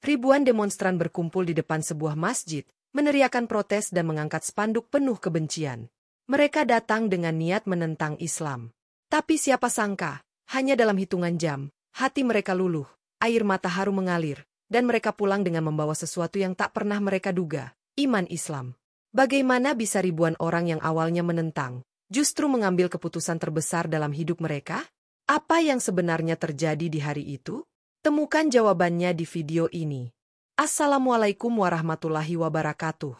ribuan demonstran berkumpul di depan sebuah masjid, meneriakkan protes dan mengangkat spanduk penuh kebencian. Mereka datang dengan niat menentang Islam. Tapi siapa sangka, hanya dalam hitungan jam, hati mereka luluh, air mata haru mengalir, dan mereka pulang dengan membawa sesuatu yang tak pernah mereka duga, iman Islam. Bagaimana bisa ribuan orang yang awalnya menentang, justru mengambil keputusan terbesar dalam hidup mereka? Apa yang sebenarnya terjadi di hari itu? Temukan jawabannya di video ini. Assalamualaikum warahmatullahi wabarakatuh.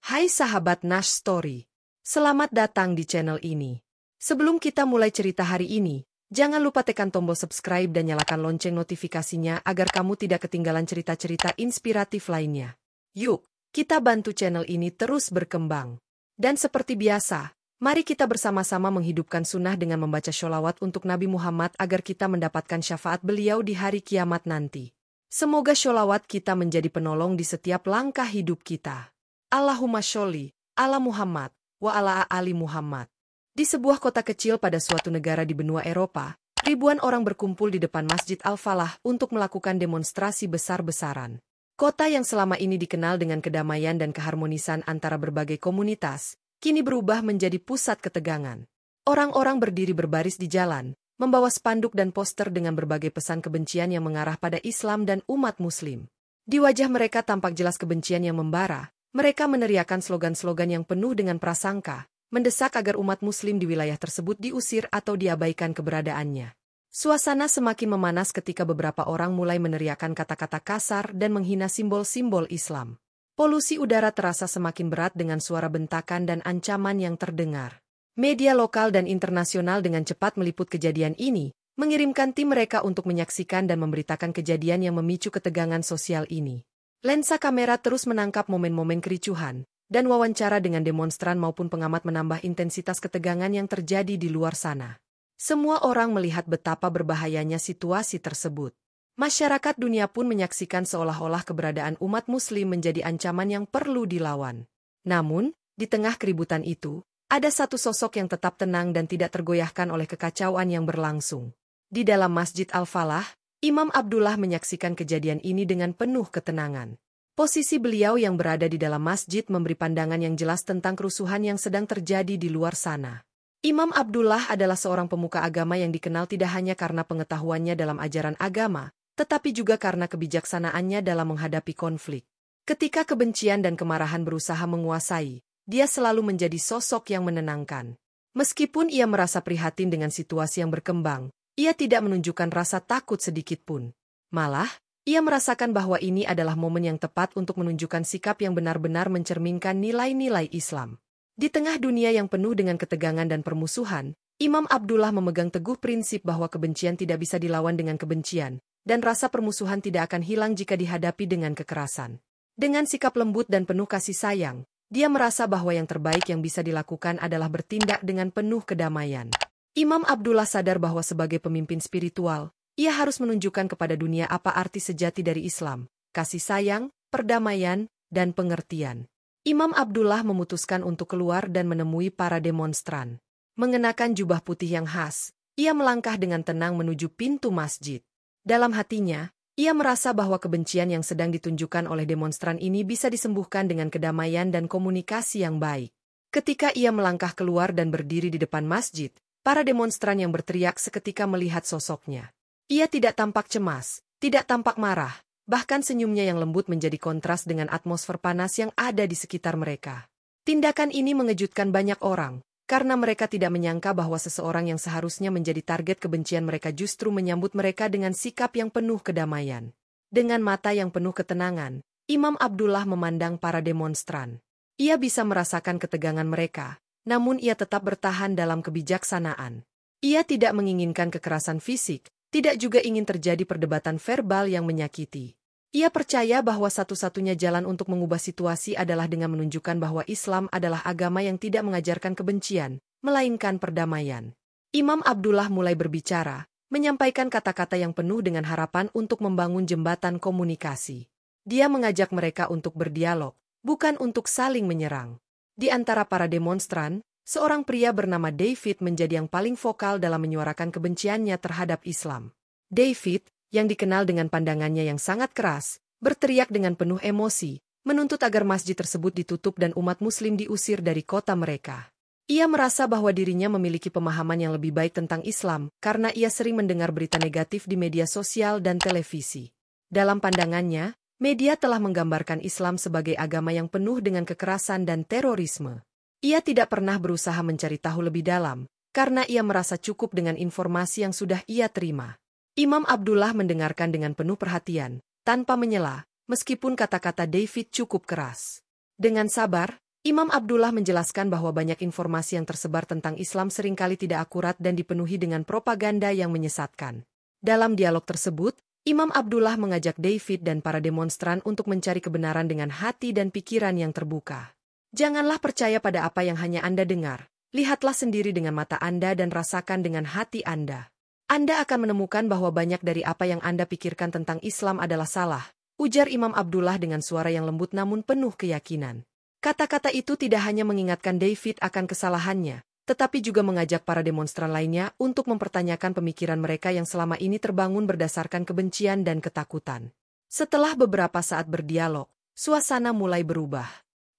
Hai sahabat Nash Story. Selamat datang di channel ini. Sebelum kita mulai cerita hari ini, jangan lupa tekan tombol subscribe dan nyalakan lonceng notifikasinya agar kamu tidak ketinggalan cerita-cerita inspiratif lainnya. Yuk, kita bantu channel ini terus berkembang. Dan seperti biasa, mari kita bersama-sama menghidupkan sunnah dengan membaca sholawat untuk Nabi Muhammad agar kita mendapatkan syafaat beliau di hari kiamat nanti. Semoga sholawat kita menjadi penolong di setiap langkah hidup kita. Allahumma sholli ala Muhammad wa ala ali Muhammad. Di sebuah kota kecil pada suatu negara di benua Eropa, ribuan orang berkumpul di depan Masjid Al-Falah untuk melakukan demonstrasi besar-besaran. Kota yang selama ini dikenal dengan kedamaian dan keharmonisan antara berbagai komunitas, kini berubah menjadi pusat ketegangan. Orang-orang berdiri berbaris di jalan, membawa spanduk dan poster dengan berbagai pesan kebencian yang mengarah pada Islam dan umat Muslim. Di wajah mereka tampak jelas kebencian yang membara, mereka meneriakkan slogan-slogan yang penuh dengan prasangka, mendesak agar umat Muslim di wilayah tersebut diusir atau diabaikan keberadaannya. Suasana semakin memanas ketika beberapa orang mulai meneriakkan kata-kata kasar dan menghina simbol-simbol Islam. Polusi udara terasa semakin berat dengan suara bentakan dan ancaman yang terdengar. Media lokal dan internasional dengan cepat meliput kejadian ini, mengirimkan tim mereka untuk menyaksikan dan memberitakan kejadian yang memicu ketegangan sosial ini. Lensa kamera terus menangkap momen-momen kericuhan, dan wawancara dengan demonstran maupun pengamat menambah intensitas ketegangan yang terjadi di luar sana. Semua orang melihat betapa berbahayanya situasi tersebut. Masyarakat dunia pun menyaksikan seolah-olah keberadaan umat Muslim menjadi ancaman yang perlu dilawan. Namun, di tengah keributan itu, ada satu sosok yang tetap tenang dan tidak tergoyahkan oleh kekacauan yang berlangsung. Di dalam Masjid Al-Falah, Imam Abdullah menyaksikan kejadian ini dengan penuh ketenangan. Posisi beliau yang berada di dalam masjid memberi pandangan yang jelas tentang kerusuhan yang sedang terjadi di luar sana. Imam Abdullah adalah seorang pemuka agama yang dikenal tidak hanya karena pengetahuannya dalam ajaran agama, tetapi juga karena kebijaksanaannya dalam menghadapi konflik. Ketika kebencian dan kemarahan berusaha menguasai, dia selalu menjadi sosok yang menenangkan. Meskipun ia merasa prihatin dengan situasi yang berkembang, ia tidak menunjukkan rasa takut sedikit pun. Malah, ia merasakan bahwa ini adalah momen yang tepat untuk menunjukkan sikap yang benar-benar mencerminkan nilai-nilai Islam. Di tengah dunia yang penuh dengan ketegangan dan permusuhan, Imam Abdullah memegang teguh prinsip bahwa kebencian tidak bisa dilawan dengan kebencian, dan rasa permusuhan tidak akan hilang jika dihadapi dengan kekerasan. Dengan sikap lembut dan penuh kasih sayang, dia merasa bahwa yang terbaik yang bisa dilakukan adalah bertindak dengan penuh kedamaian. Imam Abdullah sadar bahwa sebagai pemimpin spiritual, ia harus menunjukkan kepada dunia apa arti sejati dari Islam, kasih sayang, perdamaian, dan pengertian. Imam Abdullah memutuskan untuk keluar dan menemui para demonstran. Mengenakan jubah putih yang khas, ia melangkah dengan tenang menuju pintu masjid. Dalam hatinya, ia merasa bahwa kebencian yang sedang ditunjukkan oleh demonstran ini bisa disembuhkan dengan kedamaian dan komunikasi yang baik. Ketika ia melangkah keluar dan berdiri di depan masjid, para demonstran yang berteriak seketika melihat sosoknya. Ia tidak tampak cemas, tidak tampak marah, bahkan senyumnya yang lembut menjadi kontras dengan atmosfer panas yang ada di sekitar mereka. Tindakan ini mengejutkan banyak orang, karena mereka tidak menyangka bahwa seseorang yang seharusnya menjadi target kebencian mereka justru menyambut mereka dengan sikap yang penuh kedamaian. Dengan mata yang penuh ketenangan, Imam Abdullah memandang para demonstran. Ia bisa merasakan ketegangan mereka, namun ia tetap bertahan dalam kebijaksanaan. Ia tidak menginginkan kekerasan fisik, tidak juga ingin terjadi perdebatan verbal yang menyakiti. Ia percaya bahwa satu-satunya jalan untuk mengubah situasi adalah dengan menunjukkan bahwa Islam adalah agama yang tidak mengajarkan kebencian, melainkan perdamaian. Imam Abdullah mulai berbicara, menyampaikan kata-kata yang penuh dengan harapan untuk membangun jembatan komunikasi. Dia mengajak mereka untuk berdialog, bukan untuk saling menyerang. Di antara para demonstran, seorang pria bernama David menjadi yang paling vokal dalam menyuarakan kebenciannya terhadap Islam. David, yang dikenal dengan pandangannya yang sangat keras, berteriak dengan penuh emosi, menuntut agar masjid tersebut ditutup dan umat muslim diusir dari kota mereka. Ia merasa bahwa dirinya memiliki pemahaman yang lebih baik tentang Islam karena ia sering mendengar berita negatif di media sosial dan televisi. Dalam pandangannya, media telah menggambarkan Islam sebagai agama yang penuh dengan kekerasan dan terorisme. Ia tidak pernah berusaha mencari tahu lebih dalam, karena ia merasa cukup dengan informasi yang sudah ia terima. Imam Abdullah mendengarkan dengan penuh perhatian, tanpa menyela, meskipun kata-kata David cukup keras. Dengan sabar, Imam Abdullah menjelaskan bahwa banyak informasi yang tersebar tentang Islam seringkali tidak akurat dan dipenuhi dengan propaganda yang menyesatkan. Dalam dialog tersebut, Imam Abdullah mengajak David dan para demonstran untuk mencari kebenaran dengan hati dan pikiran yang terbuka. Janganlah percaya pada apa yang hanya Anda dengar, lihatlah sendiri dengan mata Anda dan rasakan dengan hati Anda. Anda akan menemukan bahwa banyak dari apa yang Anda pikirkan tentang Islam adalah salah, ujar Imam Abdullah dengan suara yang lembut namun penuh keyakinan. Kata-kata itu tidak hanya mengingatkan David akan kesalahannya, tetapi juga mengajak para demonstran lainnya untuk mempertanyakan pemikiran mereka yang selama ini terbangun berdasarkan kebencian dan ketakutan. Setelah beberapa saat berdialog, suasana mulai berubah.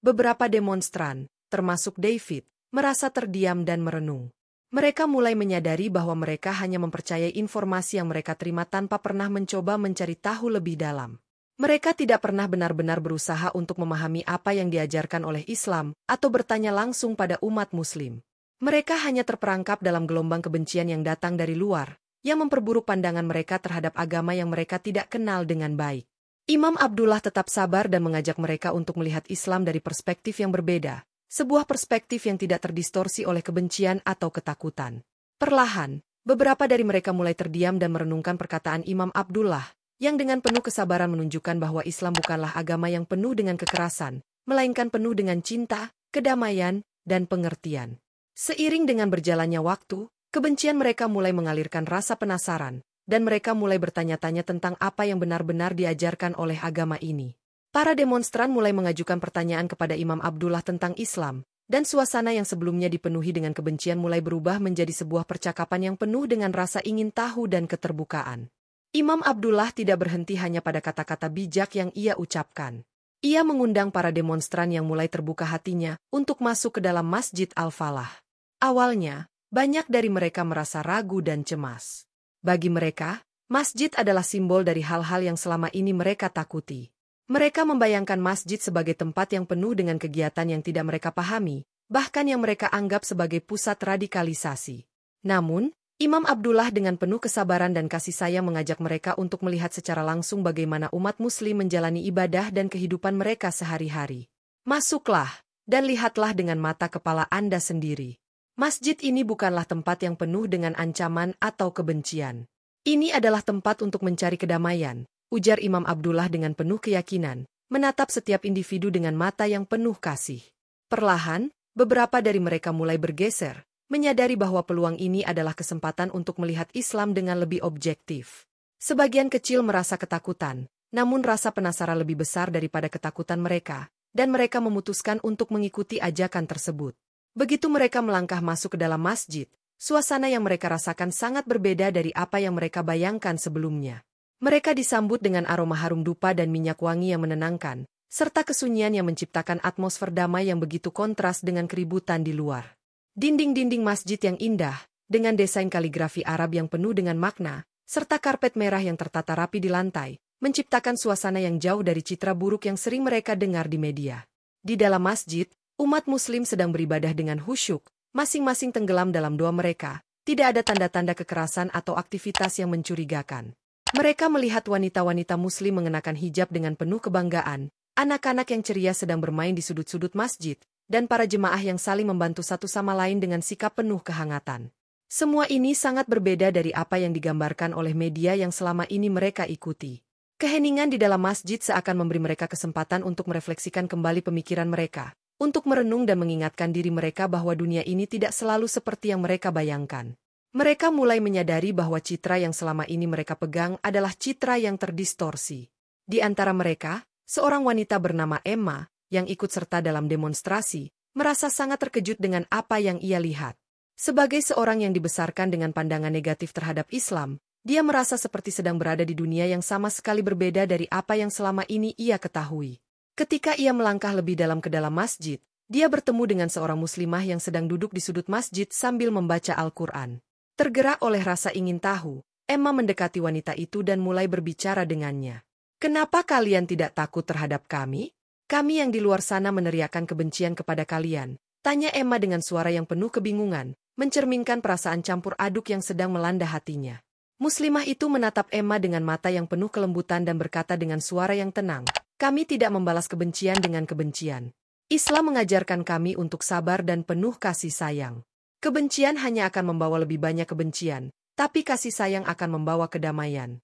Beberapa demonstran, termasuk David, merasa terdiam dan merenung. Mereka mulai menyadari bahwa mereka hanya mempercayai informasi yang mereka terima tanpa pernah mencoba mencari tahu lebih dalam. Mereka tidak pernah benar-benar berusaha untuk memahami apa yang diajarkan oleh Islam atau bertanya langsung pada umat Muslim. Mereka hanya terperangkap dalam gelombang kebencian yang datang dari luar, yang memperburuk pandangan mereka terhadap agama yang mereka tidak kenal dengan baik. Imam Abdullah tetap sabar dan mengajak mereka untuk melihat Islam dari perspektif yang berbeda, sebuah perspektif yang tidak terdistorsi oleh kebencian atau ketakutan. Perlahan, beberapa dari mereka mulai terdiam dan merenungkan perkataan Imam Abdullah, yang dengan penuh kesabaran menunjukkan bahwa Islam bukanlah agama yang penuh dengan kekerasan, melainkan penuh dengan cinta, kedamaian, dan pengertian. Seiring dengan berjalannya waktu, kebencian mereka mulai mengalirkan rasa penasaran, dan mereka mulai bertanya-tanya tentang apa yang benar-benar diajarkan oleh agama ini. Para demonstran mulai mengajukan pertanyaan kepada Imam Abdullah tentang Islam, dan suasana yang sebelumnya dipenuhi dengan kebencian mulai berubah menjadi sebuah percakapan yang penuh dengan rasa ingin tahu dan keterbukaan. Imam Abdullah tidak berhenti hanya pada kata-kata bijak yang ia ucapkan. Ia mengundang para demonstran yang mulai terbuka hatinya untuk masuk ke dalam Masjid Al-Falah. Awalnya, banyak dari mereka merasa ragu dan cemas. Bagi mereka, masjid adalah simbol dari hal-hal yang selama ini mereka takuti. Mereka membayangkan masjid sebagai tempat yang penuh dengan kegiatan yang tidak mereka pahami, bahkan yang mereka anggap sebagai pusat radikalisasi. Namun, Imam Abdullah dengan penuh kesabaran dan kasih sayang mengajak mereka untuk melihat secara langsung bagaimana umat Muslim menjalani ibadah dan kehidupan mereka sehari-hari. Masuklah, dan lihatlah dengan mata kepala Anda sendiri. Masjid ini bukanlah tempat yang penuh dengan ancaman atau kebencian. Ini adalah tempat untuk mencari kedamaian, ujar Imam Abdullah dengan penuh keyakinan, menatap setiap individu dengan mata yang penuh kasih. Perlahan, beberapa dari mereka mulai bergeser, menyadari bahwa peluang ini adalah kesempatan untuk melihat Islam dengan lebih objektif. Sebagian kecil merasa ketakutan, namun rasa penasaran lebih besar daripada ketakutan mereka, dan mereka memutuskan untuk mengikuti ajakan tersebut. Begitu mereka melangkah masuk ke dalam masjid, suasana yang mereka rasakan sangat berbeda dari apa yang mereka bayangkan sebelumnya. Mereka disambut dengan aroma harum dupa dan minyak wangi yang menenangkan, serta kesunyian yang menciptakan atmosfer damai yang begitu kontras dengan keributan di luar. Dinding-dinding masjid yang indah, dengan desain kaligrafi Arab yang penuh dengan makna, serta karpet merah yang tertata rapi di lantai, menciptakan suasana yang jauh dari citra buruk yang sering mereka dengar di media. Di dalam masjid, umat Muslim sedang beribadah dengan khusyuk, masing-masing tenggelam dalam doa mereka, tidak ada tanda-tanda kekerasan atau aktivitas yang mencurigakan. Mereka melihat wanita-wanita Muslim mengenakan hijab dengan penuh kebanggaan, anak-anak yang ceria sedang bermain di sudut-sudut masjid, dan para jemaah yang saling membantu satu sama lain dengan sikap penuh kehangatan. Semua ini sangat berbeda dari apa yang digambarkan oleh media yang selama ini mereka ikuti. Keheningan di dalam masjid seakan memberi mereka kesempatan untuk merefleksikan kembali pemikiran mereka, untuk merenung dan mengingatkan diri mereka bahwa dunia ini tidak selalu seperti yang mereka bayangkan. Mereka mulai menyadari bahwa citra yang selama ini mereka pegang adalah citra yang terdistorsi. Di antara mereka, seorang wanita bernama Emma, yang ikut serta dalam demonstrasi, merasa sangat terkejut dengan apa yang ia lihat. Sebagai seorang yang dibesarkan dengan pandangan negatif terhadap Islam, Dia merasa seperti sedang berada di dunia yang sama sekali berbeda dari apa yang selama ini ia ketahui. Ketika ia melangkah lebih dalam ke dalam masjid, dia bertemu dengan seorang muslimah yang sedang duduk di sudut masjid sambil membaca Al-Quran. Tergerak oleh rasa ingin tahu, Emma mendekati wanita itu dan mulai berbicara dengannya. "Kenapa kalian tidak takut terhadap kami? Kami yang di luar sana meneriakkan kebencian kepada kalian," tanya Emma dengan suara yang penuh kebingungan, mencerminkan perasaan campur aduk yang sedang melanda hatinya. Muslimah itu menatap Emma dengan mata yang penuh kelembutan dan berkata dengan suara yang tenang, "Kami tidak membalas kebencian dengan kebencian. Islam mengajarkan kami untuk sabar dan penuh kasih sayang. Kebencian hanya akan membawa lebih banyak kebencian, tapi kasih sayang akan membawa kedamaian."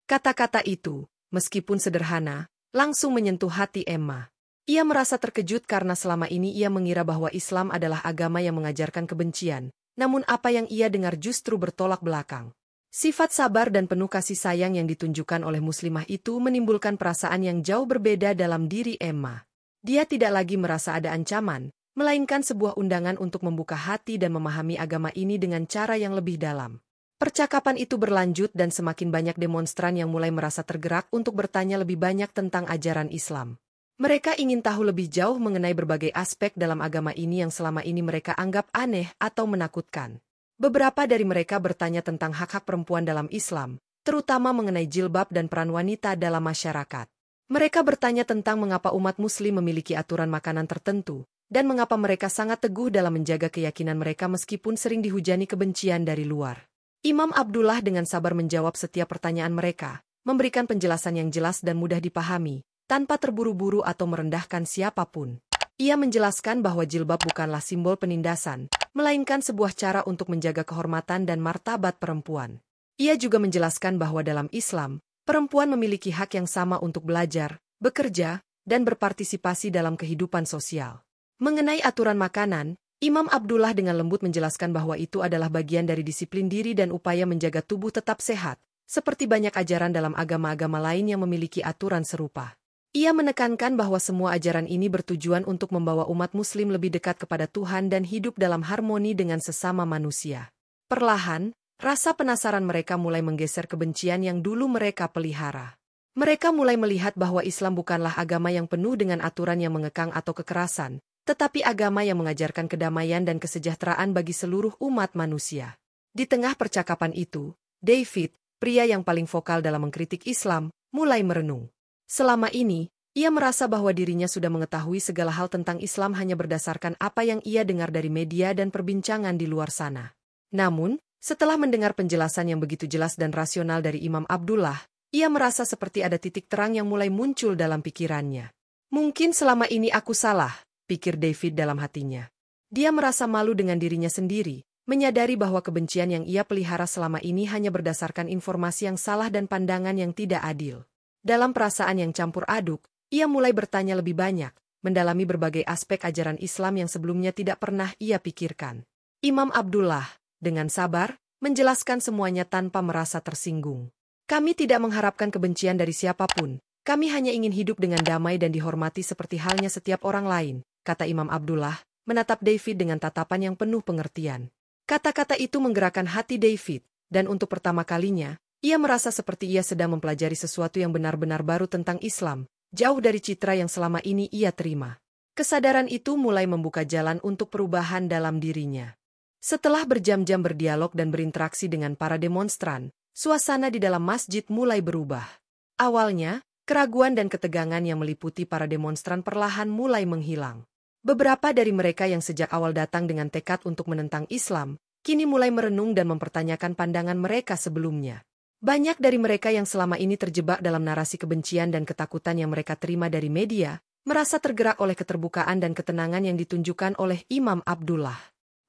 Kata-kata itu, meskipun sederhana, langsung menyentuh hati Emma. Ia merasa terkejut karena selama ini ia mengira bahwa Islam adalah agama yang mengajarkan kebencian, namun apa yang ia dengar justru bertolak belakang. Sifat sabar dan penuh kasih sayang yang ditunjukkan oleh muslimah itu menimbulkan perasaan yang jauh berbeda dalam diri Emma. Dia tidak lagi merasa ada ancaman, melainkan sebuah undangan untuk membuka hati dan memahami agama ini dengan cara yang lebih dalam. Percakapan itu berlanjut dan semakin banyak demonstran yang mulai merasa tergerak untuk bertanya lebih banyak tentang ajaran Islam. Mereka ingin tahu lebih jauh mengenai berbagai aspek dalam agama ini yang selama ini mereka anggap aneh atau menakutkan. Beberapa dari mereka bertanya tentang hak-hak perempuan dalam Islam, terutama mengenai jilbab dan peran wanita dalam masyarakat. Mereka bertanya tentang mengapa umat Muslim memiliki aturan makanan tertentu, dan mengapa mereka sangat teguh dalam menjaga keyakinan mereka meskipun sering dihujani kebencian dari luar. Imam Abdullah dengan sabar menjawab setiap pertanyaan mereka, memberikan penjelasan yang jelas dan mudah dipahami, tanpa terburu-buru atau merendahkan siapapun. Ia menjelaskan bahwa jilbab bukanlah simbol penindasan, melainkan sebuah cara untuk menjaga kehormatan dan martabat perempuan. Ia juga menjelaskan bahwa dalam Islam, perempuan memiliki hak yang sama untuk belajar, bekerja, dan berpartisipasi dalam kehidupan sosial. Mengenai aturan makanan, Imam Abdullah dengan lembut menjelaskan bahwa itu adalah bagian dari disiplin diri dan upaya menjaga tubuh tetap sehat, seperti banyak ajaran dalam agama-agama lain yang memiliki aturan serupa. Ia menekankan bahwa semua ajaran ini bertujuan untuk membawa umat Muslim lebih dekat kepada Tuhan dan hidup dalam harmoni dengan sesama manusia. Perlahan, rasa penasaran mereka mulai menggeser kebencian yang dulu mereka pelihara. Mereka mulai melihat bahwa Islam bukanlah agama yang penuh dengan aturan yang mengekang atau kekerasan, tetapi agama yang mengajarkan kedamaian dan kesejahteraan bagi seluruh umat manusia. Di tengah percakapan itu, David, pria yang paling vokal dalam mengkritik Islam, mulai merenung. Selama ini, ia merasa bahwa dirinya sudah mengetahui segala hal tentang Islam hanya berdasarkan apa yang ia dengar dari media dan perbincangan di luar sana. Namun, setelah mendengar penjelasan yang begitu jelas dan rasional dari Imam Abdullah, ia merasa seperti ada titik terang yang mulai muncul dalam pikirannya. "Mungkin selama ini aku salah," pikir David dalam hatinya. Dia merasa malu dengan dirinya sendiri, menyadari bahwa kebencian yang ia pelihara selama ini hanya berdasarkan informasi yang salah dan pandangan yang tidak adil. Dalam perasaan yang campur aduk, ia mulai bertanya lebih banyak, mendalami berbagai aspek ajaran Islam yang sebelumnya tidak pernah ia pikirkan. Imam Abdullah, dengan sabar, menjelaskan semuanya tanpa merasa tersinggung. "Kami tidak mengharapkan kebencian dari siapapun, kami hanya ingin hidup dengan damai dan dihormati seperti halnya setiap orang lain," kata Imam Abdullah, menatap David dengan tatapan yang penuh pengertian. Kata-kata itu menggerakkan hati David, dan untuk pertama kalinya, ia merasa seperti ia sedang mempelajari sesuatu yang benar-benar baru tentang Islam, jauh dari citra yang selama ini ia terima. Kesadaran itu mulai membuka jalan untuk perubahan dalam dirinya. Setelah berjam-jam berdialog dan berinteraksi dengan para demonstran, suasana di dalam masjid mulai berubah. Awalnya, keraguan dan ketegangan yang meliputi para demonstran perlahan mulai menghilang. Beberapa dari mereka yang sejak awal datang dengan tekad untuk menentang Islam, kini mulai merenung dan mempertanyakan pandangan mereka sebelumnya. Banyak dari mereka yang selama ini terjebak dalam narasi kebencian dan ketakutan yang mereka terima dari media, merasa tergerak oleh keterbukaan dan ketenangan yang ditunjukkan oleh Imam Abdullah.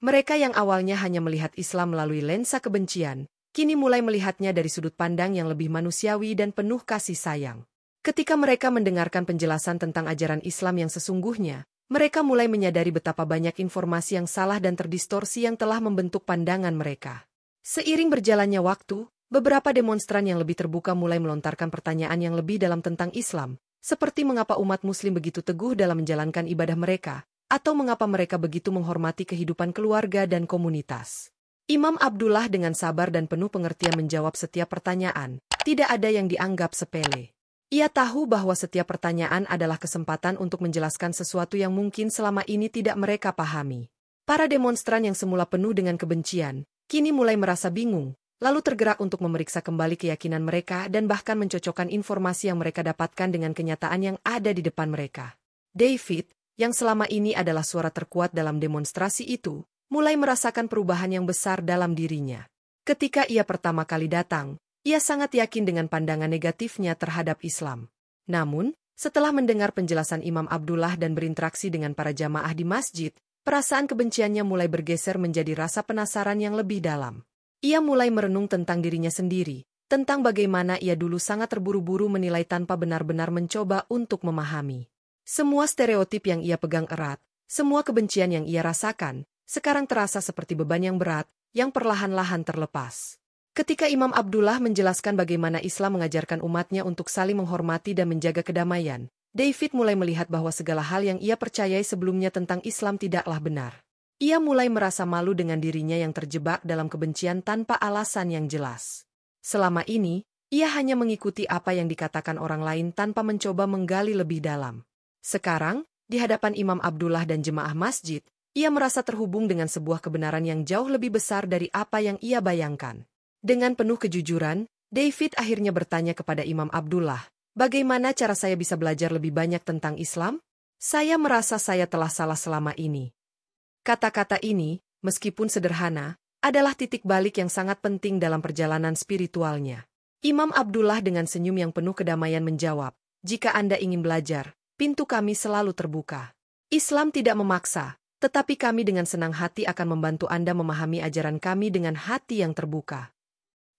Mereka yang awalnya hanya melihat Islam melalui lensa kebencian, kini mulai melihatnya dari sudut pandang yang lebih manusiawi dan penuh kasih sayang. Ketika mereka mendengarkan penjelasan tentang ajaran Islam yang sesungguhnya, mereka mulai menyadari betapa banyak informasi yang salah dan terdistorsi yang telah membentuk pandangan mereka. Seiring berjalannya waktu, beberapa demonstran yang lebih terbuka mulai melontarkan pertanyaan yang lebih dalam tentang Islam, seperti mengapa umat Muslim begitu teguh dalam menjalankan ibadah mereka, atau mengapa mereka begitu menghormati kehidupan keluarga dan komunitas. Imam Abdullah dengan sabar dan penuh pengertian menjawab setiap pertanyaan. Tidak ada yang dianggap sepele. Ia tahu bahwa setiap pertanyaan adalah kesempatan untuk menjelaskan sesuatu yang mungkin selama ini tidak mereka pahami. Para demonstran yang semula penuh dengan kebencian, kini mulai merasa bingung, lalu tergerak untuk memeriksa kembali keyakinan mereka dan bahkan mencocokkan informasi yang mereka dapatkan dengan kenyataan yang ada di depan mereka. David, yang selama ini adalah suara terkuat dalam demonstrasi itu, mulai merasakan perubahan yang besar dalam dirinya. Ketika ia pertama kali datang, ia sangat yakin dengan pandangan negatifnya terhadap Islam. Namun, setelah mendengar penjelasan Imam Abdullah dan berinteraksi dengan para jamaah di masjid, perasaan kebenciannya mulai bergeser menjadi rasa penasaran yang lebih dalam. Ia mulai merenung tentang dirinya sendiri, tentang bagaimana ia dulu sangat terburu-buru menilai tanpa benar-benar mencoba untuk memahami. Semua stereotip yang ia pegang erat, semua kebencian yang ia rasakan, sekarang terasa seperti beban yang berat, yang perlahan-lahan terlepas. Ketika Imam Abdullah menjelaskan bagaimana Islam mengajarkan umatnya untuk saling menghormati dan menjaga kedamaian, David mulai melihat bahwa segala hal yang ia percayai sebelumnya tentang Islam tidaklah benar. Ia mulai merasa malu dengan dirinya yang terjebak dalam kebencian tanpa alasan yang jelas. Selama ini, ia hanya mengikuti apa yang dikatakan orang lain tanpa mencoba menggali lebih dalam. Sekarang, di hadapan Imam Abdullah dan jemaah masjid, ia merasa terhubung dengan sebuah kebenaran yang jauh lebih besar dari apa yang ia bayangkan. Dengan penuh kejujuran, David akhirnya bertanya kepada Imam Abdullah, "Bagaimana cara saya bisa belajar lebih banyak tentang Islam? Saya merasa saya telah salah selama ini." Kata-kata ini, meskipun sederhana, adalah titik balik yang sangat penting dalam perjalanan spiritualnya. Imam Abdullah dengan senyum yang penuh kedamaian menjawab, "Jika Anda ingin belajar, pintu kami selalu terbuka. Islam tidak memaksa, tetapi kami dengan senang hati akan membantu Anda memahami ajaran kami dengan hati yang terbuka."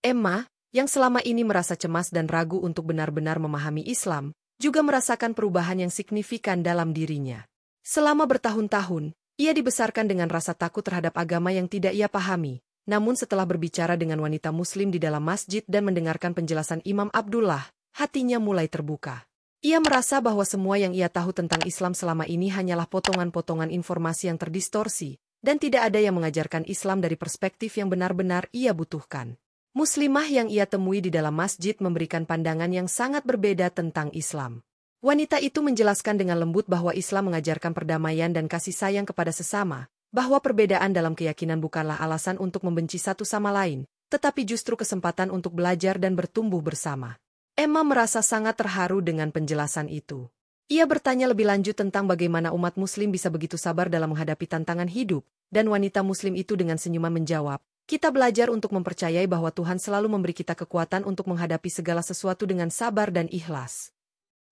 Emma, yang selama ini merasa cemas dan ragu untuk benar-benar memahami Islam, juga merasakan perubahan yang signifikan dalam dirinya. Selama bertahun-tahun, ia dibesarkan dengan rasa takut terhadap agama yang tidak ia pahami, namun setelah berbicara dengan wanita Muslim di dalam masjid dan mendengarkan penjelasan Imam Abdullah, hatinya mulai terbuka. Ia merasa bahwa semua yang ia tahu tentang Islam selama ini hanyalah potongan-potongan informasi yang terdistorsi, dan tidak ada yang mengajarkan Islam dari perspektif yang benar-benar ia butuhkan. Muslimah yang ia temui di dalam masjid memberikan pandangan yang sangat berbeda tentang Islam. Wanita itu menjelaskan dengan lembut bahwa Islam mengajarkan perdamaian dan kasih sayang kepada sesama, bahwa perbedaan dalam keyakinan bukanlah alasan untuk membenci satu sama lain, tetapi justru kesempatan untuk belajar dan bertumbuh bersama. Emma merasa sangat terharu dengan penjelasan itu. Ia bertanya lebih lanjut tentang bagaimana umat Muslim bisa begitu sabar dalam menghadapi tantangan hidup, dan wanita Muslim itu dengan senyuman menjawab, "Kita belajar untuk mempercayai bahwa Tuhan selalu memberi kita kekuatan untuk menghadapi segala sesuatu dengan sabar dan ikhlas."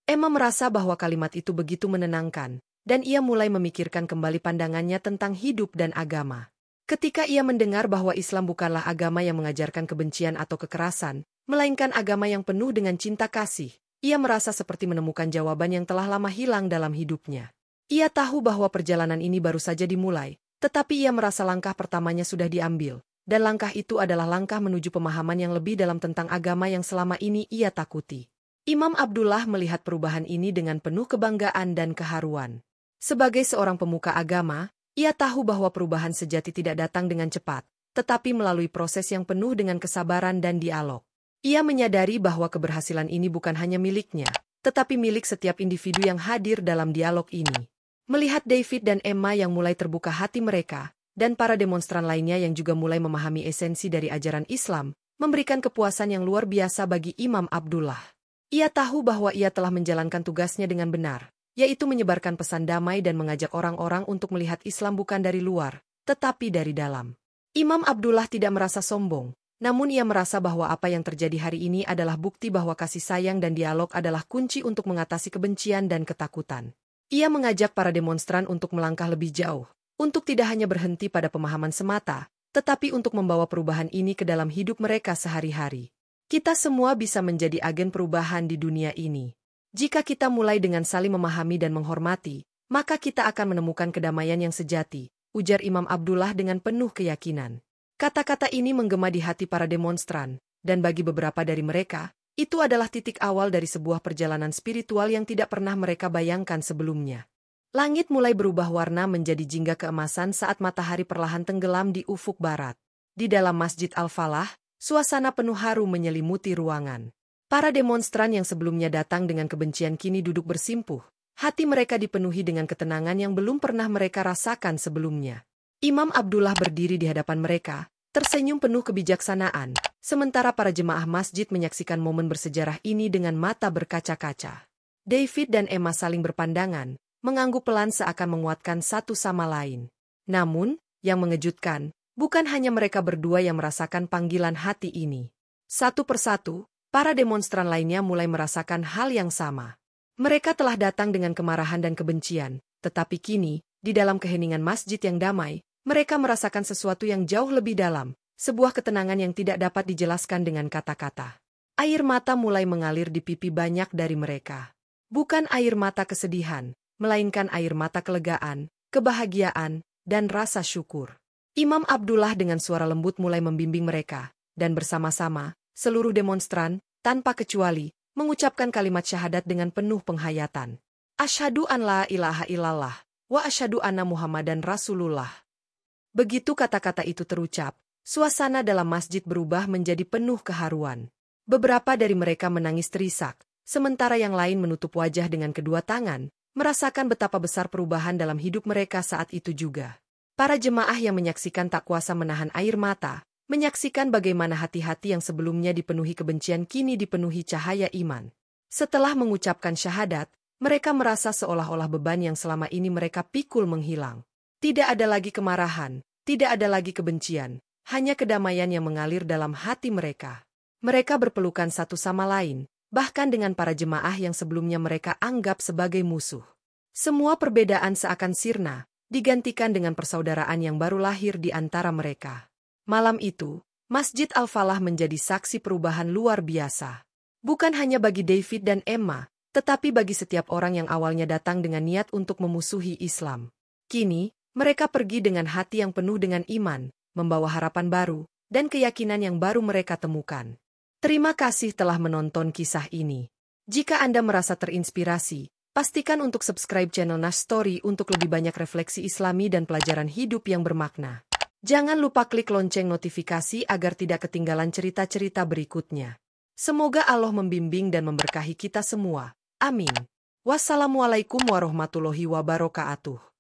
Emma merasa bahwa kalimat itu begitu menenangkan, dan ia mulai memikirkan kembali pandangannya tentang hidup dan agama. Ketika ia mendengar bahwa Islam bukanlah agama yang mengajarkan kebencian atau kekerasan, melainkan agama yang penuh dengan cinta kasih, ia merasa seperti menemukan jawaban yang telah lama hilang dalam hidupnya. Ia tahu bahwa perjalanan ini baru saja dimulai, tetapi ia merasa langkah pertamanya sudah diambil. Dan langkah itu adalah langkah menuju pemahaman yang lebih dalam tentang agama yang selama ini ia takuti. Imam Abdullah melihat perubahan ini dengan penuh kebanggaan dan keharuan. Sebagai seorang pemuka agama, ia tahu bahwa perubahan sejati tidak datang dengan cepat, tetapi melalui proses yang penuh dengan kesabaran dan dialog. Ia menyadari bahwa keberhasilan ini bukan hanya miliknya, tetapi milik setiap individu yang hadir dalam dialog ini. Melihat David dan Emma yang mulai terbuka hati mereka, dan para demonstran lainnya yang juga mulai memahami esensi dari ajaran Islam, memberikan kepuasan yang luar biasa bagi Imam Abdullah. Ia tahu bahwa ia telah menjalankan tugasnya dengan benar, yaitu menyebarkan pesan damai dan mengajak orang-orang untuk melihat Islam bukan dari luar, tetapi dari dalam. Imam Abdullah tidak merasa sombong, namun ia merasa bahwa apa yang terjadi hari ini adalah bukti bahwa kasih sayang dan dialog adalah kunci untuk mengatasi kebencian dan ketakutan. Ia mengajak para demonstran untuk melangkah lebih jauh, untuk tidak hanya berhenti pada pemahaman semata, tetapi untuk membawa perubahan ini ke dalam hidup mereka sehari-hari. Kita semua bisa menjadi agen perubahan di dunia ini. Jika kita mulai dengan saling memahami dan menghormati, maka kita akan menemukan kedamaian yang sejati, ujar Imam Abdullah dengan penuh keyakinan. Kata-kata ini menggema di hati para demonstran, dan bagi beberapa dari mereka, itu adalah titik awal dari sebuah perjalanan spiritual yang tidak pernah mereka bayangkan sebelumnya. Langit mulai berubah warna menjadi jingga keemasan saat matahari perlahan tenggelam di ufuk barat. Di dalam Masjid Al-Falah, suasana penuh haru menyelimuti ruangan. Para demonstran yang sebelumnya datang dengan kebencian kini duduk bersimpuh. Hati mereka dipenuhi dengan ketenangan yang belum pernah mereka rasakan sebelumnya. Imam Abdullah berdiri di hadapan mereka, tersenyum penuh kebijaksanaan, sementara para jemaah masjid menyaksikan momen bersejarah ini dengan mata berkaca-kaca. David dan Emma saling berpandangan, mengangguk pelan seakan menguatkan satu sama lain. Namun, yang mengejutkan, bukan hanya mereka berdua yang merasakan panggilan hati ini. Satu persatu, para demonstran lainnya mulai merasakan hal yang sama. Mereka telah datang dengan kemarahan dan kebencian, tetapi kini, di dalam keheningan masjid yang damai, mereka merasakan sesuatu yang jauh lebih dalam, sebuah ketenangan yang tidak dapat dijelaskan dengan kata-kata. Air mata mulai mengalir di pipi banyak dari mereka. Bukan air mata kesedihan, melainkan air mata kelegaan, kebahagiaan, dan rasa syukur. Imam Abdullah dengan suara lembut mulai membimbing mereka, dan bersama-sama, seluruh demonstran, tanpa kecuali, mengucapkan kalimat syahadat dengan penuh penghayatan. Asyhadu an la ilaha illallah, wa asyhadu anna Muhammadan Rasulullah. Begitu kata-kata itu terucap, suasana dalam masjid berubah menjadi penuh keharuan. Beberapa dari mereka menangis terisak, sementara yang lain menutup wajah dengan kedua tangan, merasakan betapa besar perubahan dalam hidup mereka saat itu juga. Para jemaah yang menyaksikan tak kuasa menahan air mata, menyaksikan bagaimana hati-hati yang sebelumnya dipenuhi kebencian kini dipenuhi cahaya iman. Setelah mengucapkan syahadat, mereka merasa seolah-olah beban yang selama ini mereka pikul menghilang. Tidak ada lagi kemarahan, tidak ada lagi kebencian, hanya kedamaian yang mengalir dalam hati mereka. Mereka berpelukan satu sama lain, bahkan dengan para jemaah yang sebelumnya mereka anggap sebagai musuh. Semua perbedaan seakan sirna, digantikan dengan persaudaraan yang baru lahir di antara mereka. Malam itu, Masjid Al-Falah menjadi saksi perubahan luar biasa. Bukan hanya bagi David dan Emma, tetapi bagi setiap orang yang awalnya datang dengan niat untuk memusuhi Islam. Kini, mereka pergi dengan hati yang penuh dengan iman, membawa harapan baru, dan keyakinan yang baru mereka temukan. Terima kasih telah menonton kisah ini. Jika Anda merasa terinspirasi, pastikan untuk subscribe channel Nash Story untuk lebih banyak refleksi Islami dan pelajaran hidup yang bermakna. Jangan lupa klik lonceng notifikasi agar tidak ketinggalan cerita-cerita berikutnya. Semoga Allah membimbing dan memberkahi kita semua. Amin. Wassalamualaikum warahmatullahi wabarakatuh.